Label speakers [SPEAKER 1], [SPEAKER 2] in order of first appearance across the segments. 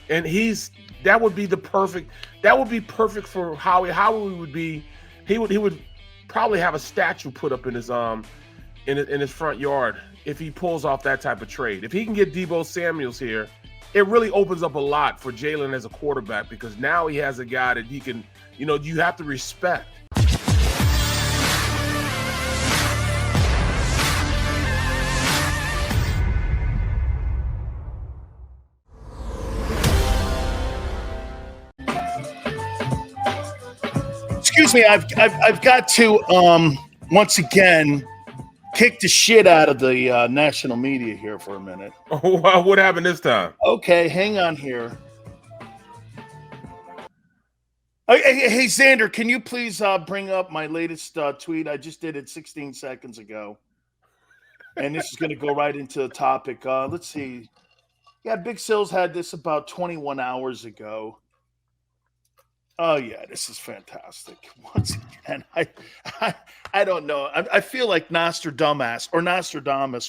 [SPEAKER 1] and that would be perfect for Howie. Howie would be he would probably have a statue put up in his front yard if he pulls off that type of trade. If he can get Deebo Samuels here, it really opens up a lot for Jalen as a quarterback, because now he has a guy that he can, you have to respect.
[SPEAKER 2] Excuse me, I've got to once again kick the shit out of the national media here for a minute.
[SPEAKER 1] What happened this time?
[SPEAKER 2] Okay, hang on here. Hey, Xander, can you please bring up my latest tweet? I just did it 16 seconds ago. And this is going to go right into the topic. Let's see. Yeah, Big Sills had this about 21 hours ago. Oh, yeah, this is fantastic. Once again, I don't know. I feel like Nostradamus,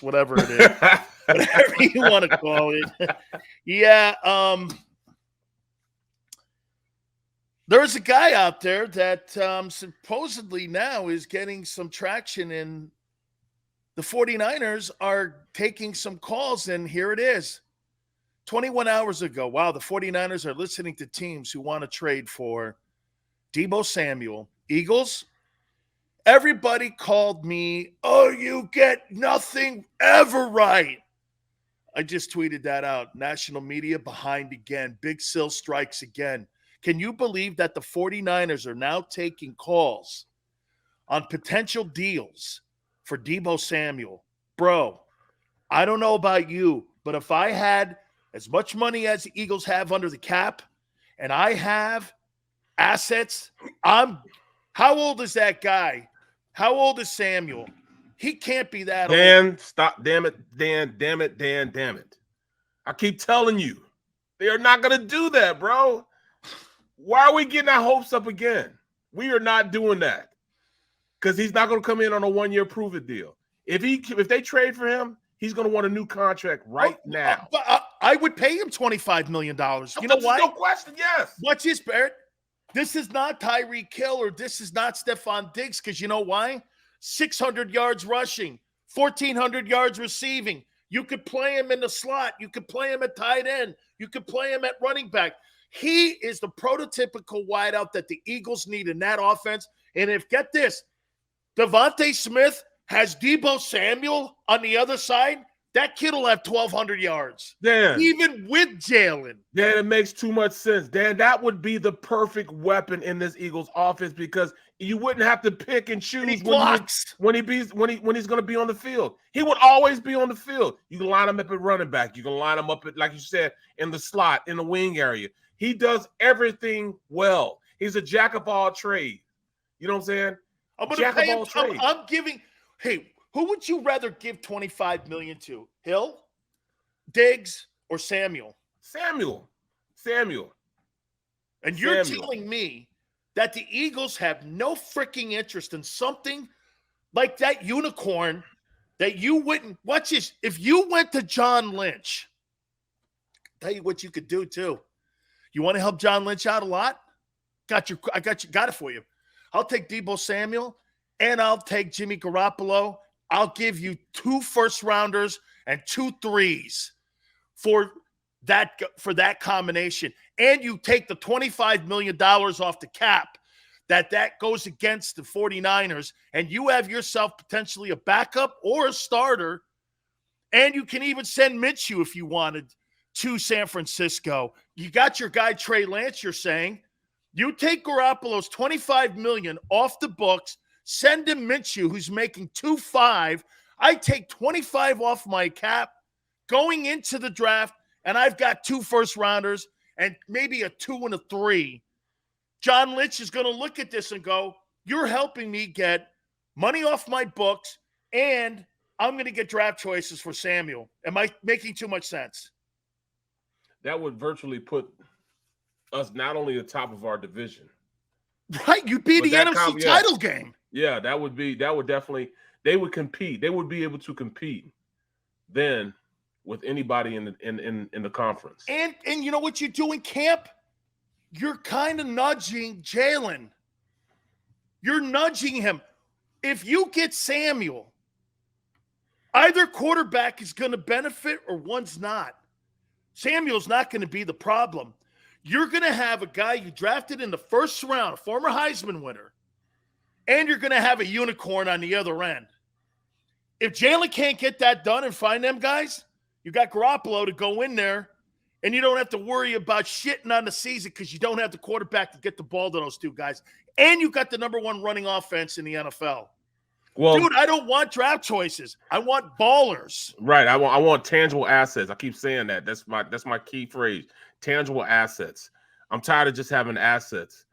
[SPEAKER 2] whatever it is. Whatever you want to call it. Yeah, there's a guy out there that supposedly now is getting some traction, and the 49ers are taking some calls, and here it is. 21 hours ago, wow, the 49ers are listening to teams who want to trade for Deebo Samuel. Eagles, everybody called me, oh, you get nothing ever right. I just tweeted that out. National media behind again. Big Sill strikes again. Can you believe that the 49ers are now taking calls on potential deals for Deebo Samuel? Bro, I don't know about you, but if I had as much money as the Eagles have under the cap, and I have assets, how old is that guy? How old is Samuel? He can't be that old.
[SPEAKER 1] Dan, stop. Damn it. I keep telling you, they are not going to do that, bro. Why are we getting our hopes up again? We are not doing that, because he's not going to come in on a one-year prove-it deal. If they trade for him, he's going to want a new contract right now.
[SPEAKER 2] I would pay him $25 million. You know why?
[SPEAKER 1] No question, yes.
[SPEAKER 2] Watch this, Barrett. This is not Tyreek Hill, or this is not Stephon Diggs, because you know why? 600 yards rushing, 1,400 yards receiving. You could play him in the slot. You could play him at tight end. You could play him at running back. He is the prototypical wideout that the Eagles need in that offense. And if, get this, Devontae Smith has Deebo Samuel on the other side, that kid will have 1,200 yards.
[SPEAKER 1] Dan,
[SPEAKER 2] even with Jalen.
[SPEAKER 1] Dan, it makes too much sense. Dan, that would be the perfect weapon in this Eagles offense, because you wouldn't have to pick and choose when he's going to be on the field. He would always be on the field. You can line him up at running back. You can line him up at, like you said, in the slot, in the wing area. He does everything well. He's a jack of all trades. You know what I'm saying?
[SPEAKER 2] I'm going to pay him. I'm giving. Hey, who would you rather give $25 million to? Hill, Diggs, or Samuel?
[SPEAKER 1] Samuel.
[SPEAKER 2] And you're telling me that the Eagles have no freaking interest in something like that unicorn that you wouldn't. Watch this. If you went to John Lynch, I'll tell you what you could do too. You want to help John Lynch out a lot? Got it for you. I'll take Deebo Samuel, and I'll take Jimmy Garoppolo. I'll give you 2 first-rounders and 2 threes for that combination. And you take the $25 million off the cap that goes against the 49ers, and you have yourself potentially a backup or a starter, and you can even send Minshew if you wanted to San Francisco. You got your guy Trey Lance, you're saying. You take Garoppolo's $25 million off the books, send him Minshew, who's making $2.5. I take $25 off my cap going into the draft, and I've got 2 first-rounders and maybe a 2 and a 3. John Lynch is going to look at this and go, you're helping me get money off my books, and I'm going to get draft choices for Samuel. Am I making too much sense?
[SPEAKER 1] That would virtually put us not only at the top of our division.
[SPEAKER 2] Right, you'd be the NFC title game.
[SPEAKER 1] Yeah, that would definitely, they would compete. They would be able to compete then with anybody in the conference.
[SPEAKER 2] And you know what you do in camp? You're kind of nudging Jalen. You're nudging him. If you get Samuel, either quarterback is going to benefit or one's not. Samuel's not going to be the problem. You're going to have a guy you drafted in the first round, a former Heisman winner, and you're going to have a unicorn on the other end. If Jalen can't get that done and find them guys, you got Garoppolo to go in there, and you don't have to worry about shitting on the season because you don't have the quarterback to get the ball to those two guys. And you got the number one running offense in the NFL. Well, dude, I don't want draft choices. I want ballers.
[SPEAKER 1] Right. I want tangible assets. I keep saying that. That's my key phrase. Tangible assets. I'm tired of just having assets.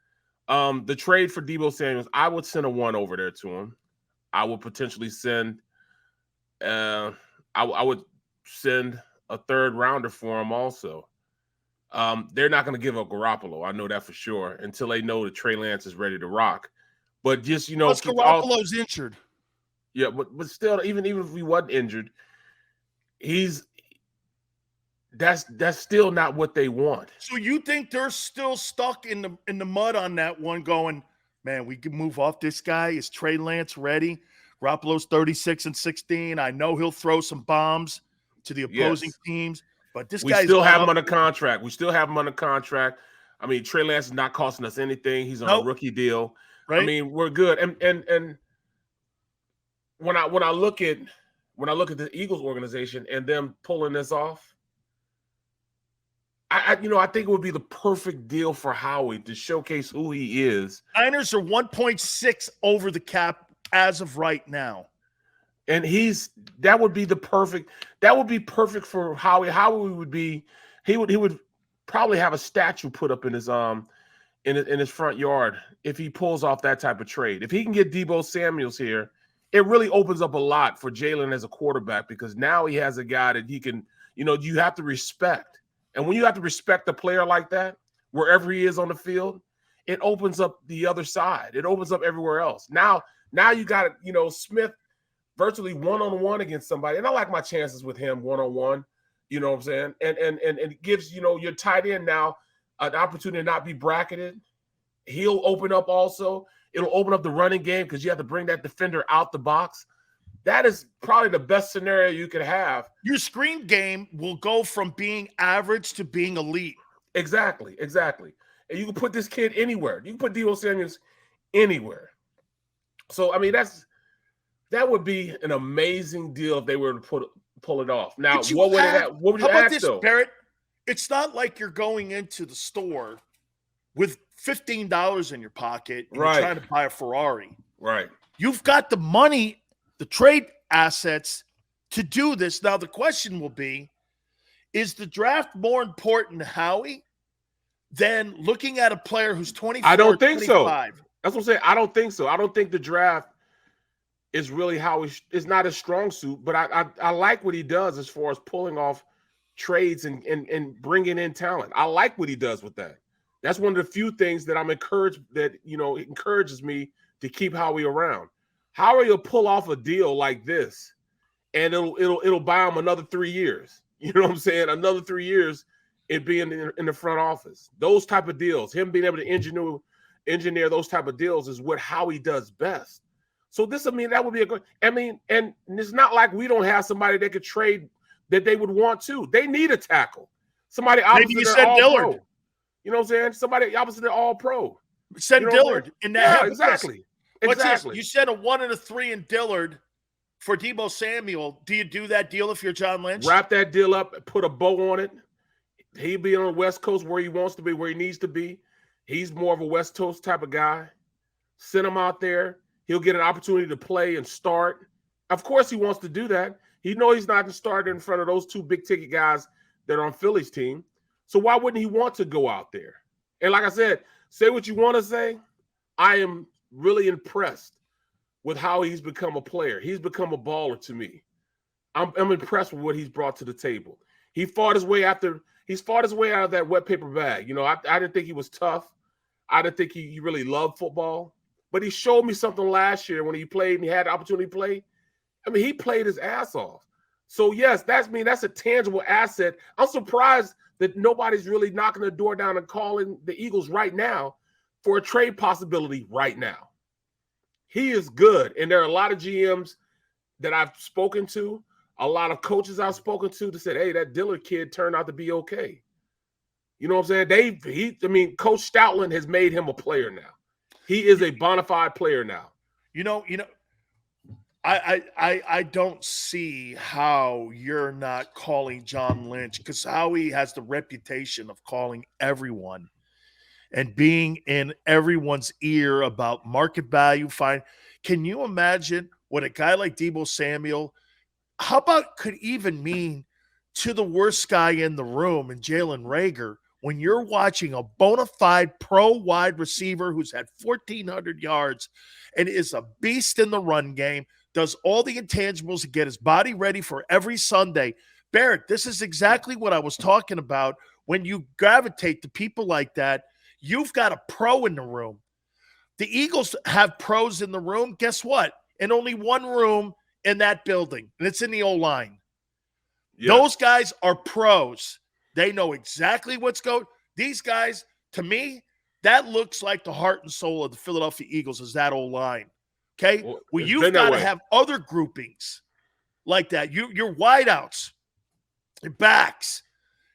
[SPEAKER 1] The trade for Deebo Samuel, I would send a 1 over there to him. I would potentially send I would send a 3rd rounder for him also. They're not going to give up Garoppolo. I know that for sure until they know that Trey Lance is ready to rock. But just,
[SPEAKER 2] plus Garoppolo's injured.
[SPEAKER 1] Yeah, but still, even if he wasn't injured, that's still not what they want.
[SPEAKER 2] So you think they're still stuck in the mud on that one, going, man, we can move off this guy. Is Trey Lance ready? Garoppolo's 36-16. I know he'll throw some bombs to the opposing teams, but we
[SPEAKER 1] still have him under contract. We still have him under contract. I mean, Trey Lance is not costing us anything. He's on a rookie deal. Right? I mean, we're good. And when I look at the Eagles organization and them pulling this off, I think it would be the perfect deal for Howie to showcase who he is.
[SPEAKER 2] Niners are 1.6 over the cap as of right now.
[SPEAKER 1] And that would be perfect for Howie. Howie would be he would probably have a statue put up in his in his front yard if he pulls off that type of trade. If he can get Deebo Samuels here, it really opens up a lot for Jalen as a quarterback, because now he has a guy that he can, you have to respect. And when you have to respect a player like that, wherever he is on the field, it opens up the other side. It opens up everywhere else. Now you got, Smith virtually one-on-one against somebody. And I like my chances with him one-on-one, you know what I'm saying? And it gives, your tight end now an opportunity to not be bracketed. He'll open up also. It'll open up the running game because you have to bring that defender out the box. That is probably the best scenario you could have.
[SPEAKER 2] Your screen game will go from being average to being elite.
[SPEAKER 1] Exactly. And you can put this kid anywhere. You can put Deebo Samuels anywhere. So, I mean, that would be an amazing deal if they were to pull it off. Now, what would you ask, though?
[SPEAKER 2] Barrett? It's not like you're going into the store with $15 in your pocket and you're trying to buy a Ferrari.
[SPEAKER 1] Right.
[SPEAKER 2] You've got the money, the trade assets to do this. Now, the question will be, is the draft more important to Howie than looking at a player who's 24,
[SPEAKER 1] I don't think
[SPEAKER 2] 25?
[SPEAKER 1] So. That's what I'm saying. I don't think so. I don't think the draft is really it's not a strong suit, but I like what he does as far as pulling off trades and bringing in talent. I like what he does with that. That's one of the few things that I'm encouraged that, it encourages me to keep Howie around. Howie will pull off a deal like this and it'll buy him another 3 years. You know what I'm saying? Another 3 years it being in the front office. Those type of deals, him being able to engineer those type of deals is what Howie does best. So that would be and it's not like we don't have somebody that could trade that they would want to. They need a tackle. Somebody opposite.
[SPEAKER 2] Maybe you said Dillard.
[SPEAKER 1] Pro. You know what I'm saying? Somebody opposite their all pro.
[SPEAKER 2] Send Dillard in that.
[SPEAKER 1] Yeah, exactly.
[SPEAKER 2] You said a 1 and a 3 in Dillard for Deebo Samuel. Do you do that deal if you're John Lynch?
[SPEAKER 1] Wrap that deal up, put a bow on it. He'll be on the West Coast where he wants to be, where he needs to be. He's more of a West Coast type of guy. Send him out there. He'll get an opportunity to play and start. Of course he wants to do that. He knows he's not going to start in front of those 2 big-ticket guys that are on Philly's team. So why wouldn't he want to go out there? And like I said, say what you want to say. I am really impressed with how he's become a player. He's become a baller to me. I'm impressed with what he's brought to the table. He fought his way out of that wet paper bag. I didn't think he was tough. I didn't think he really loved football. But he showed me something last year when he played and he had the opportunity to play. I mean, he played his ass off. So yes, that's a tangible asset. I'm surprised that nobody's really knocking the door down and calling the Eagles right now for a trade possibility right now. He is good. And there are a lot of GMs that I've spoken to, a lot of coaches I've spoken to that said, hey, that Dillard kid turned out to be okay. You know what I'm saying? Coach Stoutland has made him a player now. He is a bona fide player now.
[SPEAKER 2] I don't see how you're not calling John Lynch, because Howie has the reputation of calling everyone and being in everyone's ear about market value. Fine. Can you imagine what a guy like Deebo Samuel, how about could even mean to the worst guy in the room and Jalen Reagor when you're watching a bona fide pro wide receiver who's had 1,400 yards and is a beast in the run game, does all the intangibles to get his body ready for every Sunday. Barrett, this is exactly what I was talking about. When you gravitate to people like that, you've got a pro in the room. The Eagles have pros in the room. Guess what? In only one room in that building, and it's in the O-line. Yeah. Those guys are pros. They know exactly what's going. These guys, to me, that looks like the heart and soul of the Philadelphia Eagles is that O-line. Okay? Well, you've got to have other groupings like that. Your wideouts, your backs,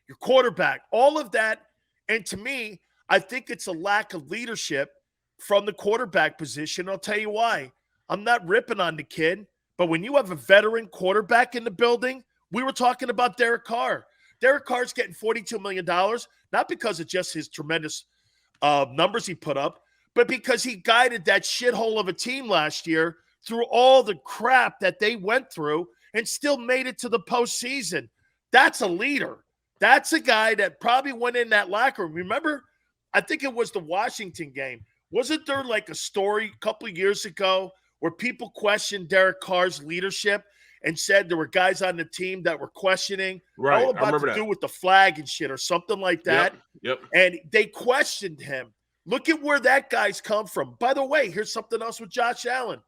[SPEAKER 2] your quarterback, all of that. And to me, I think it's a lack of leadership from the quarterback position. I'll tell you why. I'm not ripping on the kid, but when you have a veteran quarterback in the building, we were talking about Derek Carr. Derek Carr's getting $42 million, not because of just his tremendous numbers he put up, but because he guided that shithole of a team last year through all the crap that they went through and still made it to the postseason. That's a leader. That's a guy that probably went in that locker room. Remember, I think it was the Washington game. Wasn't there like a story a couple of years ago where people questioned Derek Carr's leadership and said there were guys on the team that were questioning all about to do with the flag and shit or something like that?
[SPEAKER 1] Yep.
[SPEAKER 2] And they questioned him. Look at where that guy's come from. By the way, here's something else with Josh Allen.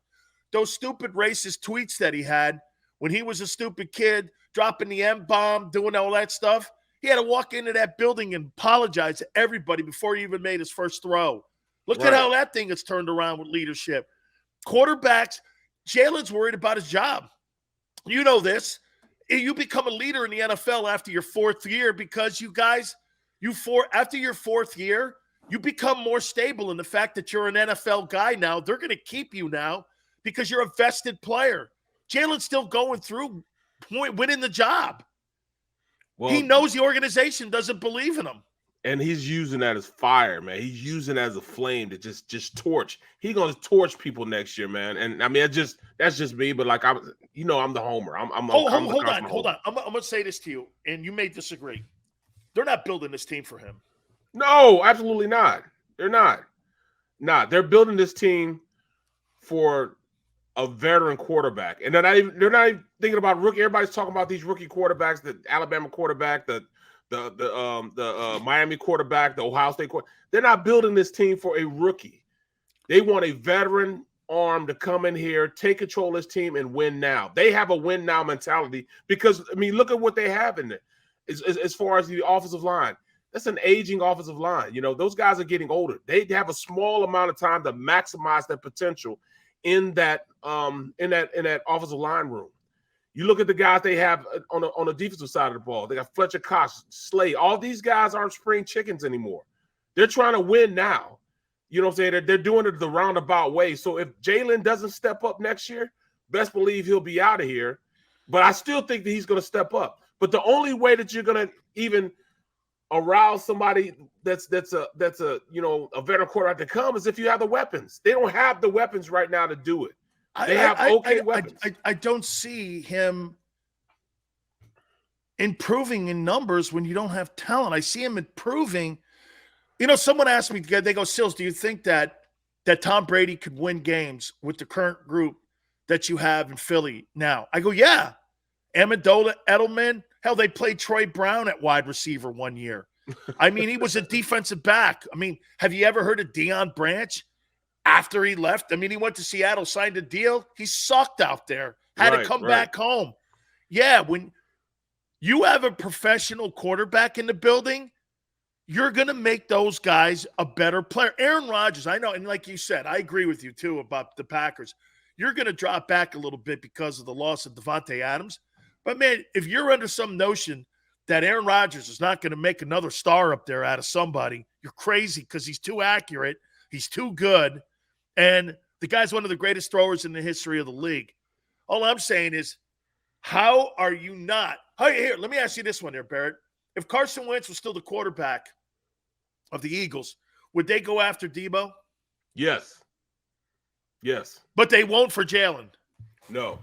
[SPEAKER 2] Those stupid racist tweets that he had when he was a stupid kid, dropping the M-bomb, doing all that stuff. He had to walk into that building and apologize to everybody before he even made his first throw. Look at how that thing has turned around with leadership. Quarterbacks, Jalen's worried about his job. You know this. You become a leader in the NFL after your fourth year because you guys, after your fourth year, you become more stable in the fact that you're an NFL guy now. They're going to keep you now because you're a vested player. Jalen's still going through winning the job. Well, he knows the organization doesn't believe in him.
[SPEAKER 1] And he's using that as fire, man. He's using it as a flame to just torch. He's going to torch people next year, man. And I mean, that's just me. But like I'm the homer.
[SPEAKER 2] Hold on. I'm going to say this to you, and you may disagree. They're not building this team for him.
[SPEAKER 1] No, absolutely not. They're not. They're building this team for a veteran quarterback, and they're not even thinking about rookie. Everybody's talking about these rookie quarterbacks, the Alabama quarterback, the Miami quarterback, the Ohio State quarterback. They're not building this team for a rookie. They want a veteran arm to come in here, take control of this team, and win now. They have a win now mentality because, I mean, look at what they have in there as far as the offensive line. That's an aging offensive line. You know, those guys are getting older. They have a small amount of time to maximize their potential in that offensive line room. You look at the guys they have on the defensive side of the ball. They got Fletcher Cox, Slay. All these guys aren't spring chickens anymore. They're trying to win now. You know what I'm saying? They're doing it the roundabout way. So if Jalen doesn't step up next year, best believe he'll be out of here. But I still think that he's going to step up. But the only way that you're going to even arouse somebody that's a veteran quarterback to come is if you have the weapons. They don't have the weapons right now to do it. They have weapons.
[SPEAKER 2] I don't see him improving in numbers when you don't have talent. I see him improving. You know, someone asked me, they go, Sills, do you think that Tom Brady could win games with the current group that you have in Philly now? I go, yeah. Amendola, Edelman, hell, they played Troy Brown at wide receiver one year. I mean, he was a defensive back. I mean, have you ever heard of Deion Branch? After he left, I mean, he went to Seattle, signed a deal. He sucked out there, had to come back home. Yeah, when you have a professional quarterback in the building, you're going to make those guys a better player. Aaron Rodgers, I know, and like you said, I agree with you too about the Packers. You're going to drop back a little bit because of the loss of Devontae Adams. But, man, if you're under some notion that Aaron Rodgers is not going to make another star up there out of somebody, you're crazy because he's too accurate, he's too good, and the guy's one of the greatest throwers in the history of the league. All I'm saying is, how are you not – here, let me ask you this one here, Barrett. If Carson Wentz was still the quarterback of the Eagles, would they go after Deebo?
[SPEAKER 1] Yes. Yes.
[SPEAKER 2] But they won't for Jalen.
[SPEAKER 1] No.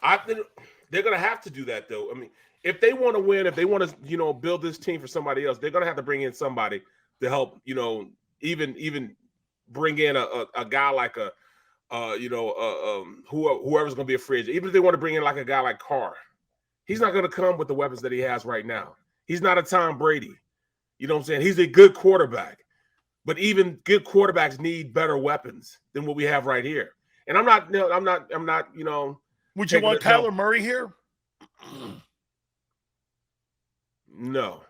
[SPEAKER 1] I think they're going to have to do that, though. I mean, if they want to win, if they want to, build this team for somebody else, they're going to have to bring in somebody to help, even bring in a guy like whoever's going to be a free agent. Even if they want to bring in like a guy like Carr, he's not going to come with the weapons that he has right now. He's not a Tom Brady. You know what I'm saying? He's a good quarterback, but even good quarterbacks need better weapons than what we have right here. And I'm not.
[SPEAKER 2] Would you want Kyler Murray here?
[SPEAKER 1] No.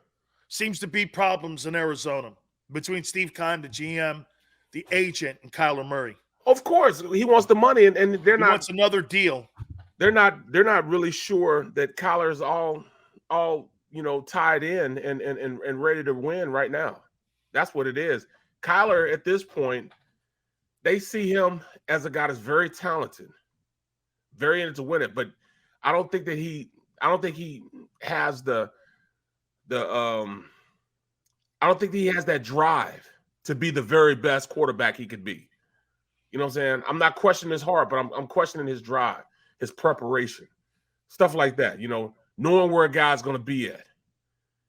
[SPEAKER 2] Seems to be problems in Arizona between Steve Kahn, the GM, the agent, and Kyler Murray.
[SPEAKER 1] Of course, he wants the money, and they're not. He
[SPEAKER 2] wants another deal.
[SPEAKER 1] They're not really sure that Kyler's all tied in and ready to win right now. That's what it is. Kyler at this point, they see him as a guy that's very talented, very in it to win it. But I don't think he has I don't think he has that drive to be the very best quarterback he could be. You know what I'm saying? I'm not questioning his heart, but I'm questioning his drive, his preparation, stuff like that. Knowing where a guy's going to be at,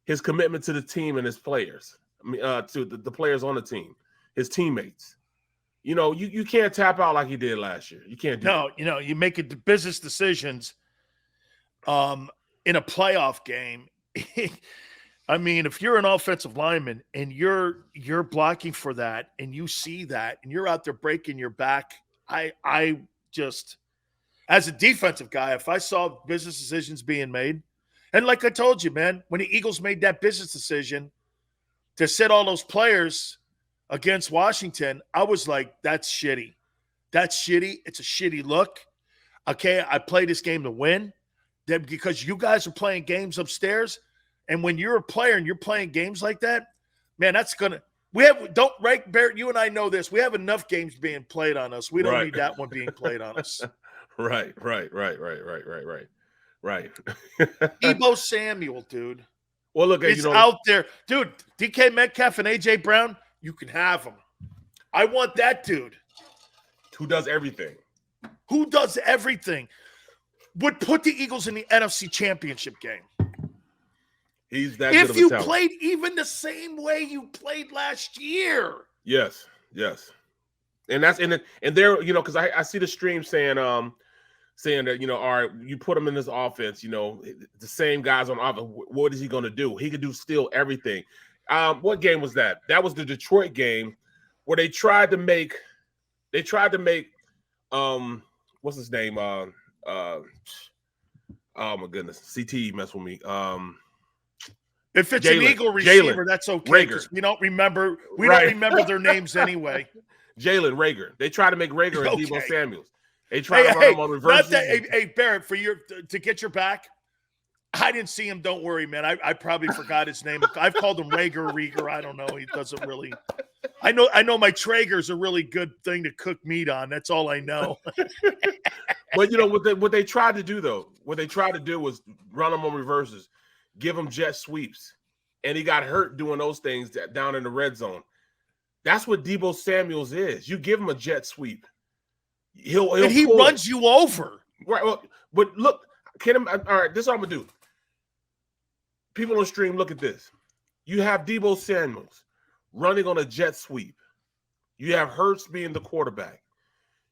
[SPEAKER 1] his commitment to the team and his players, to the players on the team, his teammates. You can't tap out like he did last year. You can't do that.
[SPEAKER 2] No, you make business decisions in a playoff game. I mean, if you're an offensive lineman and you're blocking for that and you see that and you're out there breaking your back, I just, as a defensive guy, if I saw business decisions being made, and like I told you, man, when the Eagles made that business decision to sit all those players against Washington, I was like, that's shitty. That's shitty. It's a shitty look. Okay, I play this game to win. Then because you guys are playing games upstairs, and when you're a player and you're playing games like that, man, that's gonna. Right, Barrett, you and I know this. We have enough games being played on us. We don't need that one being played on us.
[SPEAKER 1] Right.
[SPEAKER 2] Deebo Samuel, dude.
[SPEAKER 1] Well, look,
[SPEAKER 2] it's out there, dude. DK Metcalf and AJ Brown, you can have them. I want that dude.
[SPEAKER 1] Who does everything?
[SPEAKER 2] Would put the Eagles in the NFC Championship game.
[SPEAKER 1] He's that good of a
[SPEAKER 2] talent.
[SPEAKER 1] talent.
[SPEAKER 2] If you played even the same way you played last year.
[SPEAKER 1] Yes. And that's and there, because I see the stream saying that, all right, you put him in this offense, the same guys on offense. What is he going to do? He could do still everything. What game was that? That was the Detroit game where they tried to make what's his name? Oh my goodness, CT messed with me.
[SPEAKER 2] If it's an Eagle receiver, that's okay because we don't remember. We don't remember their names anyway.
[SPEAKER 1] Jalen Reagor. They try to make Reagor and Deebo Samuels. They try to run him on reverse.
[SPEAKER 2] Hey, Barrett, to get your back. I didn't see him. Don't worry, man. I probably forgot his name. I've called him Reagor. I don't know. He doesn't really. I know my Traeger's a really good thing to cook meat on. That's all I know.
[SPEAKER 1] But what they tried to do though, was run him on reverses, give him jet sweeps, and he got hurt doing those things down in the red zone. That's what Deebo Samuels is. You give him a jet sweep, he'll and he
[SPEAKER 2] runs you over.
[SPEAKER 1] Right. Well, but look, all right. This is what I'm gonna do. People on the stream, look at this. You have Deebo Samuels running on a jet sweep. You have Hurts being the quarterback.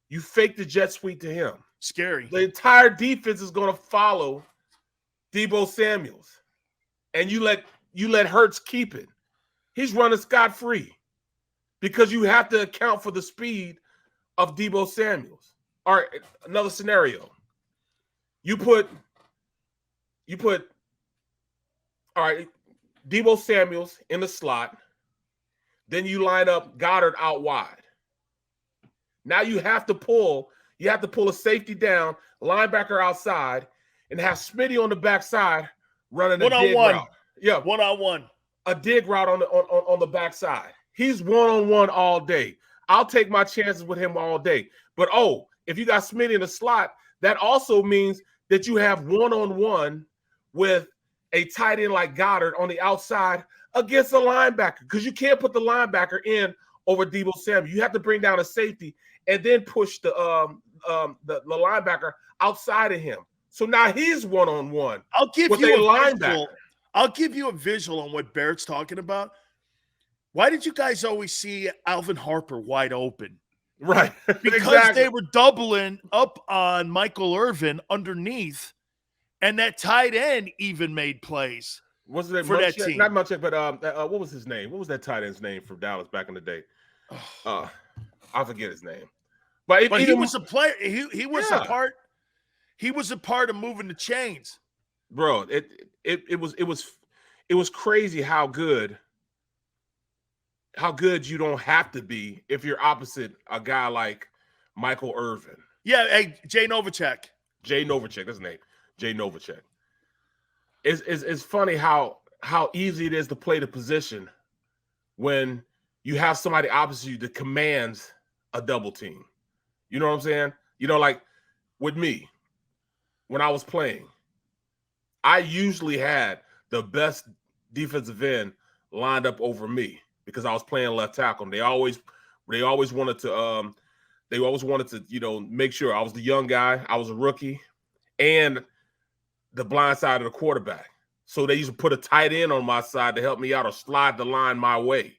[SPEAKER 1] You fake the jet sweep to him.
[SPEAKER 2] Scary.
[SPEAKER 1] The entire defense is going to follow Deebo Samuels, and you let Hurts keep it. He's running scot-free because you have to account for the speed of Deebo Samuels. All right, another scenario. You put you put, all right, Deebo Samuels in the slot. Then you line up Goddard out wide. Now you have to pull a safety down, linebacker outside, and have Smitty on the backside running a dig route. Yeah,
[SPEAKER 2] one-on-one.
[SPEAKER 1] A dig route on the backside. He's one-on-one all day. I'll take my chances with him all day. But if you got Smitty in the slot, that also means that you have one-on-one with a tight end like Goddard on the outside against a linebacker, because you can't put the linebacker in over Deebo Samuel. You have to bring down a safety and then push the linebacker outside of him. So now he's one-on-one.
[SPEAKER 2] I'll give you a visual on what Barrett's talking about. Why did you guys always see Alvin Harper wide open?
[SPEAKER 1] Right.
[SPEAKER 2] Because they were doubling up on Michael Irvin underneath, and that tight end even made plays.
[SPEAKER 1] What's that
[SPEAKER 2] for that team?
[SPEAKER 1] Not Munchak, but what was his name? What was that tight end's name from Dallas back in the day? I forget his name. But
[SPEAKER 2] he was a player. He was a part. He was a part of moving the chains,
[SPEAKER 1] bro. It was crazy how good you don't have to be if you're opposite a guy like Michael Irvin.
[SPEAKER 2] Yeah, hey, Jay Novacek,
[SPEAKER 1] that's his name. Jay Novacek. It's funny how easy it is to play the position when you have somebody opposite you that commands a double team. You know what I'm saying? You know, like with me, when I was playing, I usually had the best defensive end lined up over me because I was playing left tackle. And they always wanted to make sure I was the young guy, I was a rookie, and the blind side of the quarterback. So they used to put a tight end on my side to help me out or slide the line my way.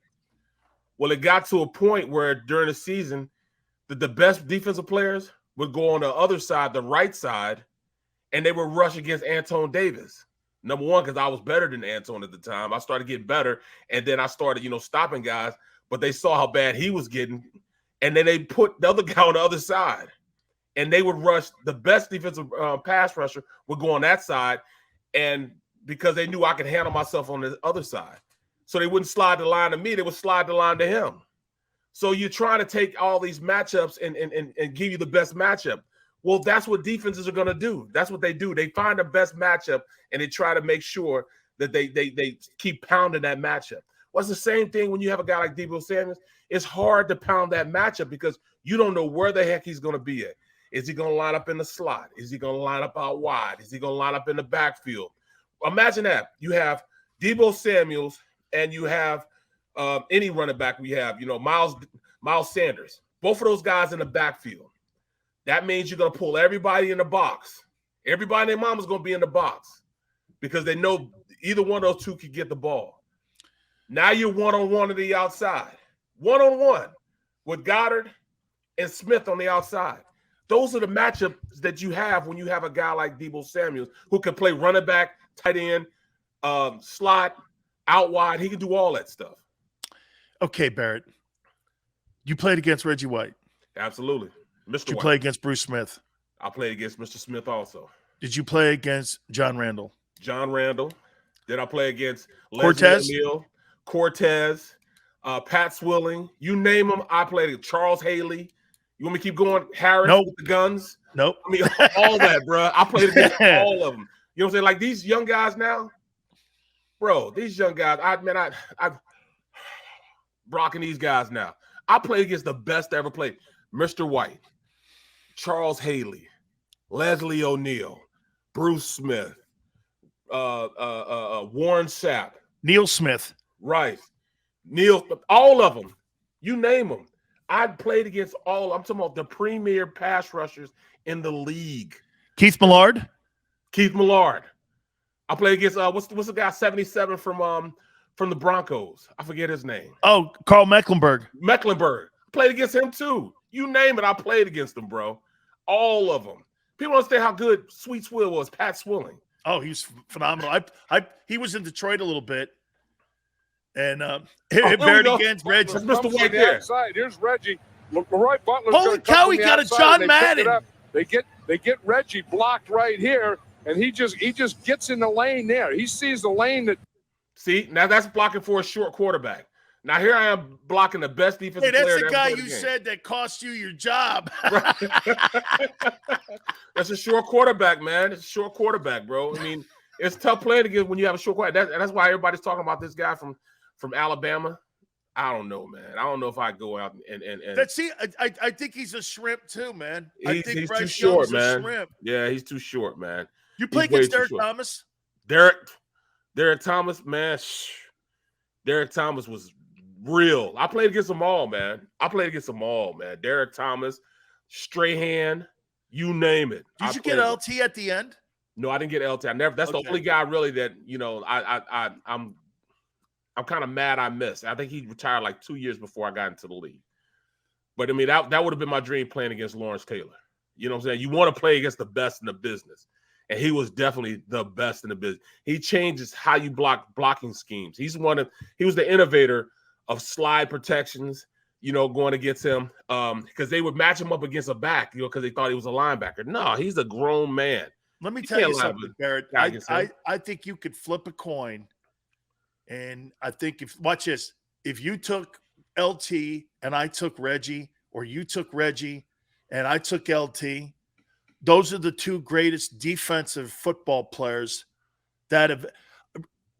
[SPEAKER 1] Well, it got to a point where during the season, the best defensive players would go on the other side, the right side, and they would rush against Anton Davis. Number one, because I was better than Anton at the time. I started getting better, and then I started, stopping guys, but they saw how bad he was getting, and then they put the other guy on the other side. And they would rush. The best defensive pass rusher would go on that side, and because they knew I could handle myself on the other side. So they wouldn't slide the line to me. They would slide the line to him. So you're trying to take all these matchups and give you the best matchup. Well, that's what defenses are going to do. That's what they do. They find the best matchup, and they try to make sure that they keep pounding that matchup. Well, it's the same thing when you have a guy like Deebo Samuel. It's hard to pound that matchup because you don't know where the heck he's going to be at. Is he going to line up in the slot? Is he going to line up out wide? Is he going to line up in the backfield? Imagine that. You have Deebo Samuels and you have any running back we have, Miles Sanders. Both of those guys in the backfield. That means you're going to pull everybody in the box. Everybody and their mama's going to be in the box because they know either one of those two could get the ball. Now you're one-on-one on the outside. One-on-one with Goddard and Smith on the outside. Those are the matchups that you have when you have a guy like Deebo Samuel who can play running back, tight end, slot, out wide. He can do all that stuff.
[SPEAKER 2] Okay, Barrett. You played against Reggie White.
[SPEAKER 1] Absolutely.
[SPEAKER 2] Did you play against Bruce Smith?
[SPEAKER 1] I played against Mr. Smith also.
[SPEAKER 2] Did you play against John Randall?
[SPEAKER 1] John Randall. Did I play against
[SPEAKER 2] Cortez?
[SPEAKER 1] Leslie O'Neal, Cortez, Pat Swilling? You name them, I played against Charles Haley. You want me to keep going? Harris with the guns?
[SPEAKER 2] Nope.
[SPEAKER 1] I mean, all that, bro. I played against all of them. You know what I'm saying? Like these young guys now, bro, these young guys, I'm rocking these guys now. I played against the best I ever played. Mr. White, Charles Haley, Leslie O'Neal, Bruce Smith, Warren Sapp.
[SPEAKER 2] Neil Smith.
[SPEAKER 1] Right. Neil, all of them. You name them. I played against all. I'm talking about the premier pass rushers in the league.
[SPEAKER 2] Keith Millard.
[SPEAKER 1] I played against what's the guy 77 from the Broncos? I forget his name.
[SPEAKER 2] Oh, Carl Mecklenburg.
[SPEAKER 1] I played against him too. You name it, I played against him, bro. All of them. People don't understand how good Sweet Swill was. Pat Swilling.
[SPEAKER 2] Oh, he was phenomenal. He was in Detroit a little bit. And Barrett against Reggie.
[SPEAKER 1] That's Mr. White there.
[SPEAKER 3] Outside. Here's Reggie. Leroy Butler's
[SPEAKER 2] holy cow, he got a John Madden.
[SPEAKER 3] They get Reggie blocked right here. and he just gets in the lane there. He sees the lane that.
[SPEAKER 1] See, now that's blocking for a short quarterback. Now here I am blocking the best defensive player.
[SPEAKER 2] Hey, that's the guy you said that cost you your job.
[SPEAKER 1] Right. That's a short quarterback, man. It's a short quarterback, bro. I mean, it's tough playing against when you have a short quarterback. That's why everybody's talking about this guy from Alabama. I don't know, man. I don't know if I go out and
[SPEAKER 2] I think he's a shrimp too, man.
[SPEAKER 1] He's too short, man. Yeah, he's too short, man.
[SPEAKER 2] You play against Derek Thomas?
[SPEAKER 1] Derek Thomas, man. Derek Thomas was real. I played against them all, man. Derek Thomas, Strahan, you name it.
[SPEAKER 2] Did you get LT at the end?
[SPEAKER 1] No, I didn't get LT. That's the only guy really that, I'm kind of mad I missed. I think he retired like 2 years before I got into the league. But I mean, that would have been my dream playing against Lawrence Taylor. You know what I'm saying? You want to play against the best in the business. And he was definitely the best in the business. He changes how you blocking schemes. He was the innovator of slide protections, going against him. Because they would match him up against a back, because they thought he was a linebacker. No, he's a grown man.
[SPEAKER 2] Let me tell you something, Barrett. I think you could flip a coin. And I think watch this, if you took LT and I took Reggie, or you took Reggie and I took LT, those are the two greatest defensive football players that have.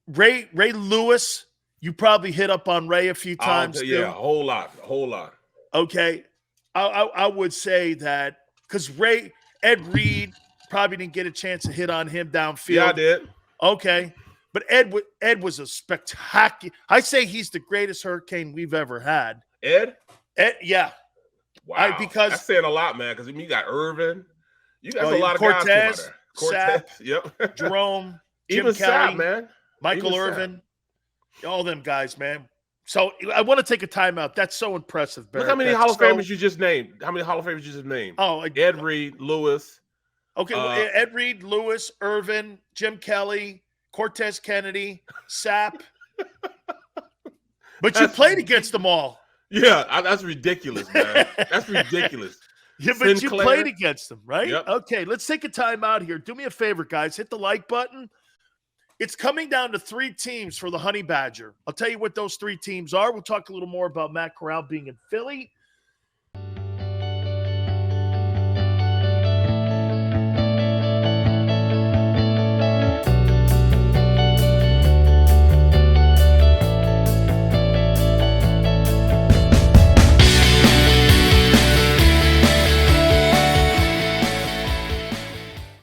[SPEAKER 2] Ray Lewis, you probably hit up on Ray a few times.
[SPEAKER 1] Yeah, a whole lot.
[SPEAKER 2] Okay. I would say that because Ed Reed probably didn't get a chance to hit on him downfield.
[SPEAKER 1] Yeah, I did.
[SPEAKER 2] Okay. But Ed was a spectacular. I say he's the greatest Hurricane we've ever had.
[SPEAKER 1] Ed,
[SPEAKER 2] yeah.
[SPEAKER 1] Wow. Because that's saying a lot, man. Because you got Irvin, you got a lot of
[SPEAKER 2] Cortez,
[SPEAKER 1] guys there. Cortez,
[SPEAKER 2] Sap, Jerome, Jim
[SPEAKER 1] even
[SPEAKER 2] Kelly,
[SPEAKER 1] Sap, man.
[SPEAKER 2] Michael
[SPEAKER 1] even
[SPEAKER 2] Irvin, all them guys, man. So I want to take a timeout. That's so impressive, Barrett.
[SPEAKER 1] Look how many Hall of Famers you just named. Oh, Ed Reed, Lewis.
[SPEAKER 2] Okay, Ed Reed, Lewis, Irvin, Jim Kelly, Cortez Kennedy, Sap. But you played against them all.
[SPEAKER 1] Yeah, that's ridiculous, man. That's ridiculous.
[SPEAKER 2] Yeah, but you played against them, right?
[SPEAKER 1] Yep.
[SPEAKER 2] Okay, let's take a time out here. Do me a favor, guys. Hit the like button. It's coming down to 3 teams for the Honey Badger. I'll tell you what those 3 teams are. We'll talk a little more about Matt Corral being in Philly.